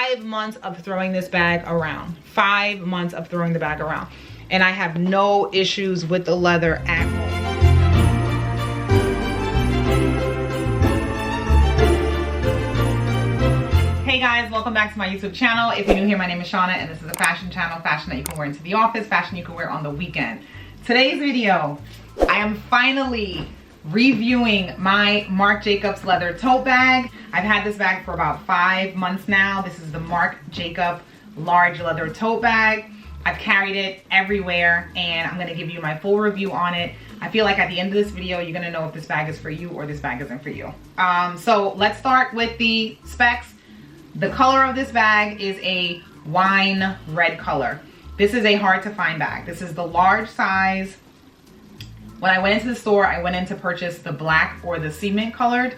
5 months of throwing this bag around. 5 months of throwing the bag around. And I have no issues with the leather at all. Hey guys, welcome back to my YouTube channel. If you're new here, my name is Shannah and this is a fashion channel. Fashion that you can wear into the office, fashion you can wear on the weekend. Today's video, I am finally reviewing my Marc Jacobs leather tote bag. I've had this bag for about 5 months now. This is the Marc Jacobs large leather tote bag. I've carried it everywhere and I'm gonna give you my full review on it. I feel like at the end of this video, you're gonna know if this bag is for you or this bag isn't for you. So let's start with the specs. The color of this bag is a wine red color. This is a hard to find bag. This is the large size. When I went into the store, I went in to purchase the black or the cement colored,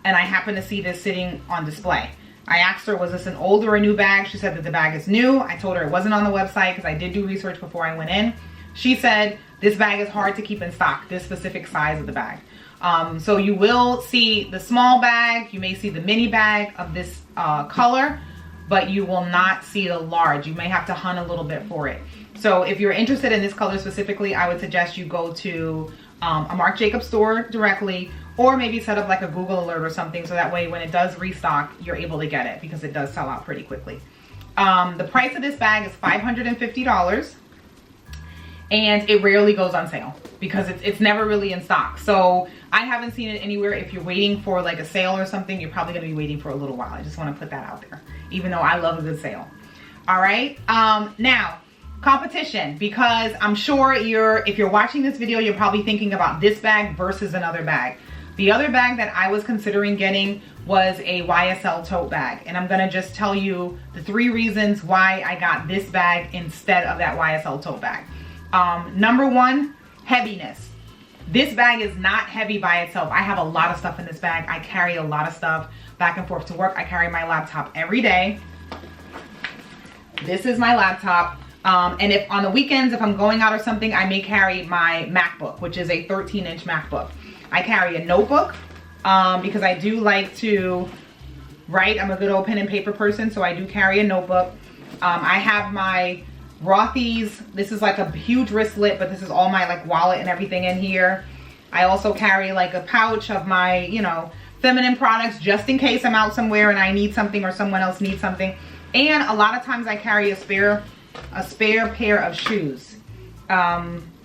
and I happened to see this sitting on display. I asked her, was this an old or a new bag? She said that the bag is new. I told her it wasn't on the website because I did do research before I went in. She said this bag is hard to keep in stock, this specific size of the bag. So you will see the small bag, you may see the mini bag of this color, but you will not see the large. You may have to hunt a little bit for it. So if you're interested in this color specifically, I would suggest you go to a Marc Jacobs store directly, or maybe set up like a Google alert or something, so that way when it does restock, you're able to get it, because it does sell out pretty quickly. The price of this bag is $550, and it rarely goes on sale because it's never really in stock. So I haven't seen it anywhere. If you're waiting for like a sale or something, you're probably gonna be waiting for a little while. I just wanna put that out there, even though I love a good sale. All right, now, competition, because I'm sure if you're watching this video, you're probably thinking about this bag versus another bag. The other bag that I was considering getting was a YSL tote bag, and I'm gonna just tell you the 3 reasons why I got this bag instead of that YSL tote bag. Number 1, heaviness. This bag is not heavy by itself. I have a lot of stuff in this bag. I carry a lot of stuff back and forth to work. I carry my laptop every day. This is my laptop. And if on the weekends, if I'm going out or something, I may carry my MacBook, which is a 13-inch MacBook. I carry a notebook because I do like to write. I'm a good old pen and paper person, so I do carry a notebook. I have my Rothy's. This is like a huge wristlet, but this is all my like wallet and everything in here. I also carry like a pouch of my, you know, feminine products just in case I'm out somewhere and I need something or someone else needs something. And a lot of times I carry a spare pair of shoes,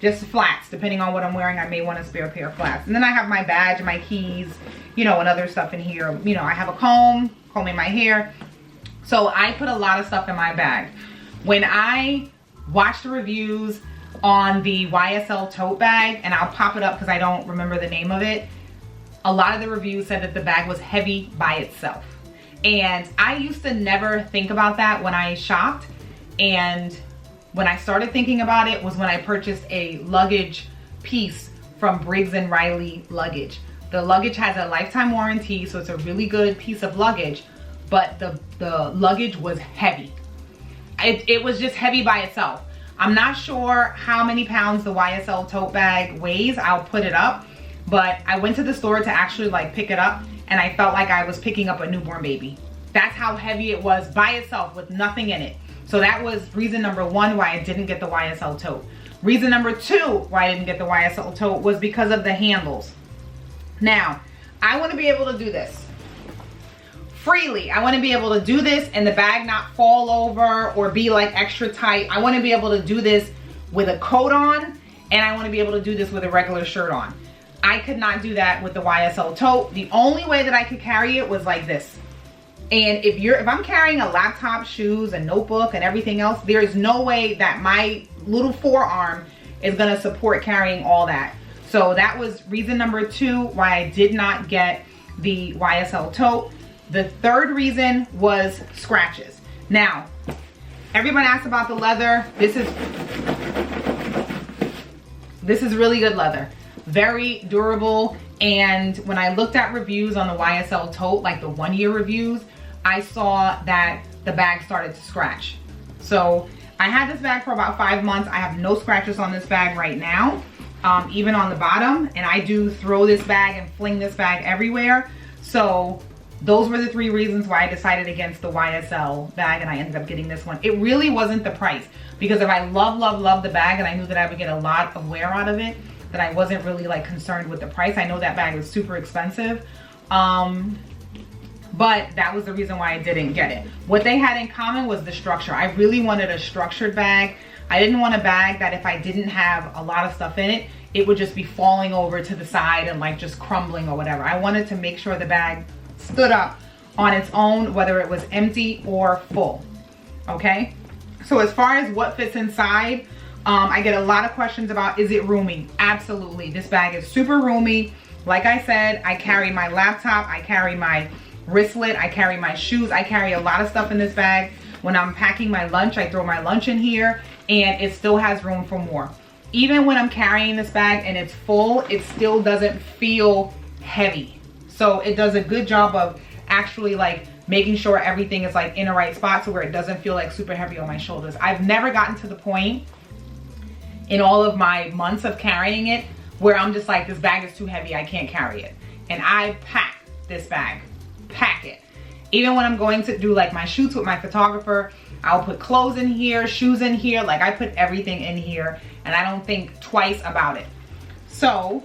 just flats. Depending on what I'm wearing, I may want a spare pair of flats. And then I have my badge and my keys, you know, and other stuff in here. You know, I have a combing my hair. So I put a lot of stuff in my bag. When I watched the reviews on the YSL tote bag, and I'll pop it up because I don't remember the name of it, a lot of the reviews said that the bag was heavy by itself. And I used to never think about that when I shopped. And when I started thinking about it was when I purchased a luggage piece from Briggs & Riley luggage. The luggage has a lifetime warranty, so it's a really good piece of luggage, but the luggage was heavy. It was just heavy by itself. I'm not sure how many pounds the YSL tote bag weighs. I'll put it up, but I went to the store to actually like pick it up, and I felt like I was picking up a newborn baby. That's how heavy it was by itself with nothing in it. So that was reason number 1 why I didn't get the YSL tote. Reason number 2 why I didn't get the YSL tote was because of the handles. Now, I want to be able to do this freely. I want to be able to do this and the bag not fall over or be like extra tight. I want to be able to do this with a coat on, and I want to be able to do this with a regular shirt on. I could not do that with the YSL tote. The only way that I could carry it was like this. And if I'm carrying a laptop, shoes, a notebook, and everything else, there's no way that my little forearm is gonna support carrying all that. So that was reason number 2 why I did not get the YSL tote. The 3rd reason was scratches. Now, everyone asks about the leather. This is really good leather. Very durable. And when I looked at reviews on the YSL tote, like the 1-year reviews, I saw that the bag started to scratch. So I had this bag for about 5 months. I have no scratches on this bag right now, even on the bottom. And I do throw this bag and fling this bag everywhere. So those were the 3 reasons why I decided against the YSL bag and I ended up getting this one. It really wasn't the price, because if I love the bag and I knew that I would get a lot of wear out of it, then I wasn't really like concerned with the price. I know that bag was super expensive, but that was the reason why I didn't get it. What they had in common was the structure. I really wanted a structured bag. I didn't want a bag that if I didn't have a lot of stuff in it, it would just be falling over to the side and like just crumbling or whatever. I wanted to make sure the bag stood up on its own, whether it was empty or full. Okay, so as far as what fits inside, I get a lot of questions about, is it roomy? Absolutely. This bag is super roomy. Like I said, I carry my laptop, I carry my wristlet, I carry my shoes, I carry a lot of stuff in this bag. When I'm packing my lunch, I throw my lunch in here, and it still has room for more. Even when I'm carrying this bag and it's full, it still doesn't feel heavy. So it does a good job of actually like making sure everything is like in the right spot, so where it doesn't feel like super heavy on my shoulders. I've never gotten to the point in all of my months of carrying it where I'm just like, this bag is too heavy, I can't carry it. And I pack this bag, pack it. Even when I'm going to do like my shoots with my photographer, I'll put clothes in here, shoes in here, like I put everything in here and I don't think twice about it. So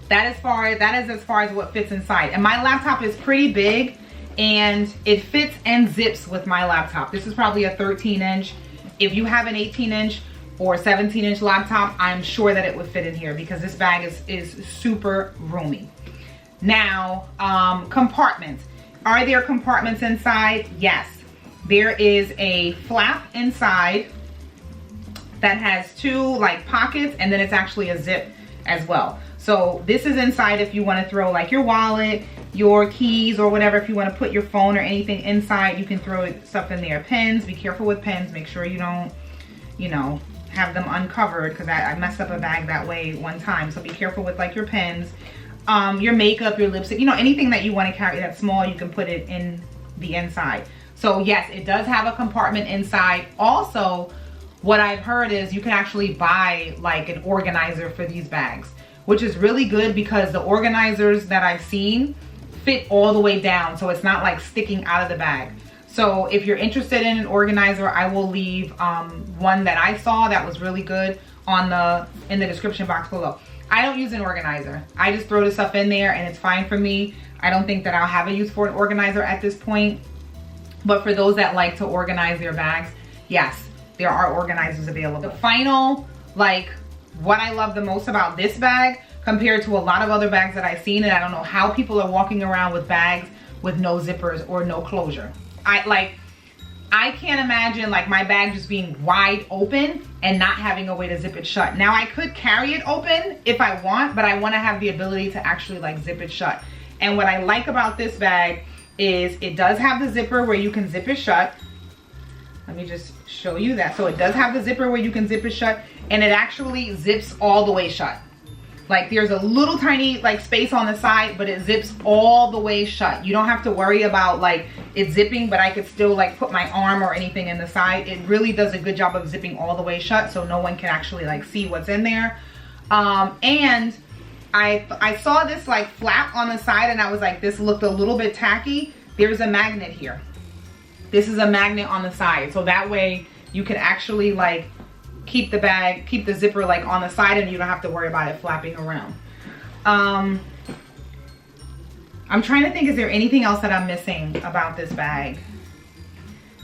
that is as far as what fits inside. And my laptop is pretty big and it fits and zips with my laptop. This is probably a 13-inch. If you have an 18-inch or 17-inch laptop, I'm sure that it would fit in here because this bag is super roomy. Now, compartments. Are there compartments inside? Yes. There is a flap inside that has 2 like pockets, and then it's actually a zip as well. So this is inside if you want to throw like your wallet, your keys, or whatever. If you want to put your phone or anything inside, you can throw stuff in there. Pens, be careful with pens. Make sure you don't, you know, have them uncovered, because I messed up a bag that way one time. So be careful with like your pens, your makeup, your lipstick, you know, anything that you want to carry that's small, you can put it in the inside. So yes, it does have a compartment inside. Also, what I've heard is you can actually buy like an organizer for these bags, which is really good because the organizers that I've seen fit all the way down, so it's not like sticking out of the bag. So if you're interested in an organizer, I will leave one that I saw that was really good in the description box below. I don't use an organizer. I just throw the stuff in there and it's fine for me. I don't think that I'll have a use for an organizer at this point. But for those that like to organize their bags, yes, there are organizers available. The final, like, what I love the most about this bag compared to a lot of other bags that I've seen, and I don't know how people are walking around with bags with no zippers or no closure. I can't imagine like my bag just being wide open and not having a way to zip it shut. Now I could carry it open if I want, but I want to have the ability to actually like zip it shut. And what I like about this bag is it does have the zipper where you can zip it shut. Let me just show you that. So it does have the zipper where you can zip it shut, and it actually zips all the way shut. Like there's a little tiny like space on the side, but it zips all the way shut. You don't have to worry about like it zipping, but I could still like put my arm or anything in the side. It really does a good job of zipping all the way shut, so no one can actually like see what's in there. And I saw this like flap on the side and I was like, this looked a little bit tacky. There's a magnet here. This is a magnet on the side, so that way you can actually like keep the zipper like on the side and you don't have to worry about it flapping around. I'm trying to think, is there anything else that I'm missing about this bag?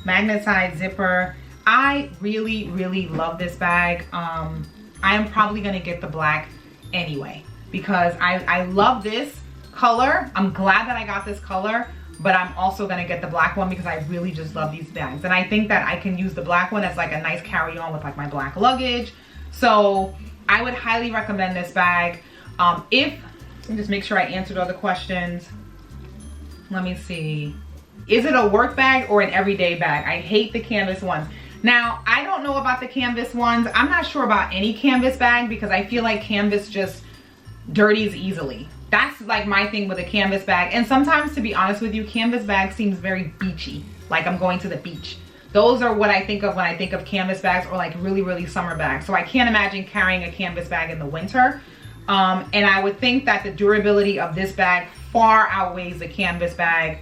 Magnet side zipper. I really, really love this bag. I am probably gonna get the black anyway because I love this color. I'm glad that I got this color, but I'm also gonna get the black one because I really just love these bags. And I think that I can use the black one as like a nice carry-on with like my black luggage. So I would highly recommend this bag. Let me just make sure I answered all the questions. Let me see. Is it a work bag or an everyday bag? I hate the canvas ones. Now, I don't know about the canvas ones. I'm not sure about any canvas bag because I feel like canvas just dirties easily. That's like my thing with a canvas bag. And sometimes, to be honest with you, canvas bag seems very beachy, like I'm going to the beach. Those are what I think of when I think of canvas bags, or like really, really summer bags. So I can't imagine carrying a canvas bag in the winter. And I would think that the durability of this bag far outweighs the canvas bag.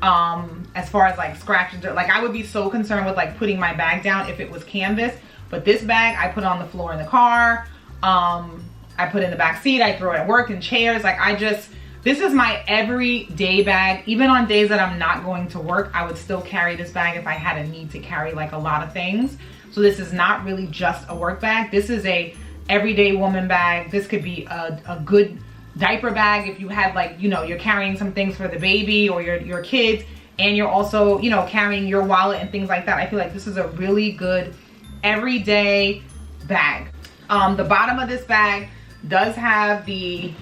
As far as like scratches, like I would be so concerned with like putting my bag down if it was canvas, but this bag I put on the floor in the car, I put in the back seat, I throw it at work in chairs. Like this is my everyday bag. Even on days that I'm not going to work, I would still carry this bag if I had a need to carry like a lot of things. So this is not really just a work bag. This is a everyday woman bag. This could be a good diaper bag if you had like, you know, you're carrying some things for the baby or your kids, and you're also, you know, carrying your wallet and things like that. I feel like this is a really good everyday bag. The bottom of this bag does have the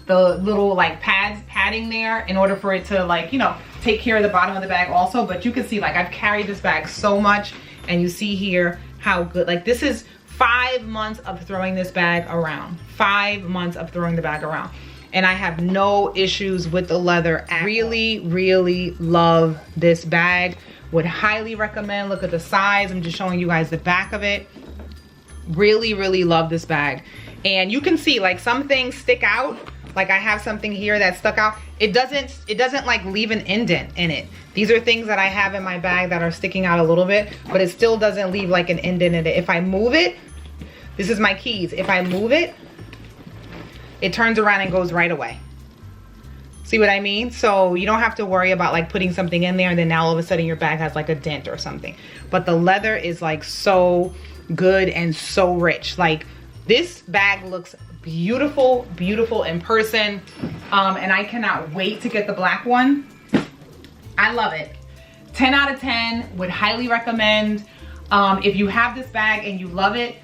little like padding there in order for it to like, you know, take care of the bottom of the bag also. But you can see like I've carried this bag so much, and you see here how good, like this is 5 months of throwing this bag around. 5 months of throwing the bag around. And I have no issues with the leather. I really love this bag. Would highly recommend. Look at the size. I'm just showing you guys the back of it. Really love this bag. And you can see like some things stick out. Like I have something here that stuck out. It doesn't like leave an indent in it. These are things that I have in my bag that are sticking out a little bit, but it still doesn't leave like an indent in it. If I move it, this is my keys. If I move it, it turns around and goes right away. See what I mean? So you don't have to worry about like putting something in there and then now all of a sudden your bag has like a dent or something. But the leather is like so good and so rich. Like this bag looks beautiful in person. And I cannot wait to get the black one. I love it. 10 out of 10, would highly recommend. If you have this bag and you love it,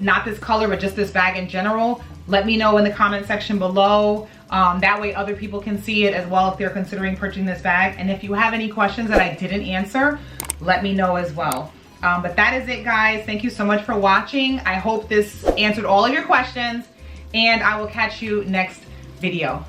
not this color, but just this bag in general, let me know in the comment section below. That way other people can see it as well if they're considering purchasing this bag. And if you have any questions that I didn't answer, let me know as well. But that is it, guys. Thank you so much for watching. I hope this answered all of your questions, and I will catch you next video.